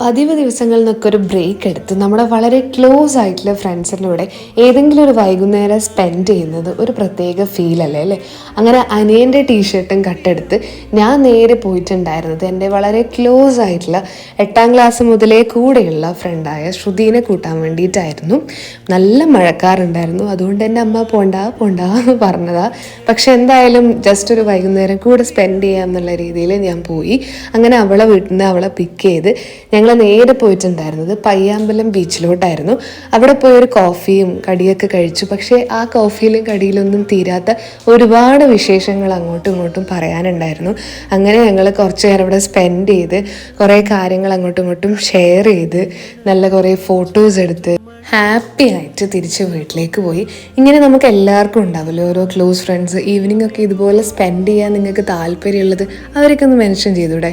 പതിവ് ദിവസങ്ങളിൽ നിന്നൊക്കെ ഒരു ബ്രേക്ക് എടുത്ത് നമ്മുടെ വളരെ ക്ലോസ് ആയിട്ടുള്ള ഫ്രണ്ട്സിൻ്റെ കൂടെ ഏതെങ്കിലും ഒരു വൈകുന്നേരം സ്പെൻഡ് ചെയ്യുന്നത് ഒരു പ്രത്യേക ഫീൽ അല്ലേ. അങ്ങനെ അനിയൻ്റെ ടീഷർട്ടും കട്ടെടുത്ത് ഞാൻ നേരെ പോയിട്ടുണ്ടായിരുന്നത് എൻ്റെ വളരെ ക്ലോസ് ആയിട്ടുള്ള 8ാം ക്ലാസ് മുതലേ കൂടെയുള്ള ഫ്രണ്ടായ ശ്രുതിനെ കൂട്ടാൻ വേണ്ടിയിട്ടായിരുന്നു. നല്ല മഴക്കാറുണ്ടായിരുന്നു, അതുകൊണ്ട് തന്നെ അമ്മ പോണ്ട എന്ന് പറഞ്ഞതാണ്. പക്ഷെ എന്തായാലും ജസ്റ്റ് ഒരു വൈകുന്നേരം കൂടെ സ്പെൻഡ് ചെയ്യാം എന്നുള്ള രീതിയിൽ ഞാൻ പോയി. അങ്ങനെ അവളെ വീട്ടിൽ നിന്ന് അവളെ പിക്ക് ചെയ്ത് ഞങ്ങൾ നേരെ പോയിട്ടുണ്ടായിരുന്നത് പയ്യാമ്പലം ബീച്ചിലോട്ടായിരുന്നു. അവിടെ പോയി ഒരു കോഫിയും കടിയൊക്കെ കഴിച്ചു. പക്ഷേ ആ കോഫിയിലും കടിയിലൊന്നും തീരാത്ത ഒരുപാട് വിശേഷങ്ങൾ അങ്ങോട്ടും ഇങ്ങോട്ടും പറയാനുണ്ടായിരുന്നു. അങ്ങനെ ഞങ്ങൾ കുറച്ച് നേരം അവിടെ സ്പെൻഡ് ചെയ്ത് കുറേ കാര്യങ്ങൾ അങ്ങോട്ടും ഇങ്ങോട്ടും ഷെയർ ചെയ്ത് നല്ല കുറേ ഫോട്ടോസ് എടുത്ത് ഹാപ്പി ആയിട്ട് തിരിച്ച് വീട്ടിലേക്ക് പോയി. ഇങ്ങനെ നമുക്ക് എല്ലാവർക്കും ഉണ്ടാവില്ലേ ഓരോ ക്ലോസ് ഫ്രണ്ട്സ്. ഈവനിങ് ഒക്കെ ഇതുപോലെ സ്പെൻഡ് ചെയ്യാൻ നിങ്ങൾക്ക് താല്പര്യമുള്ളത് അവരൊക്കെ ഒന്ന് മെൻഷൻ ചെയ്തൂടെ?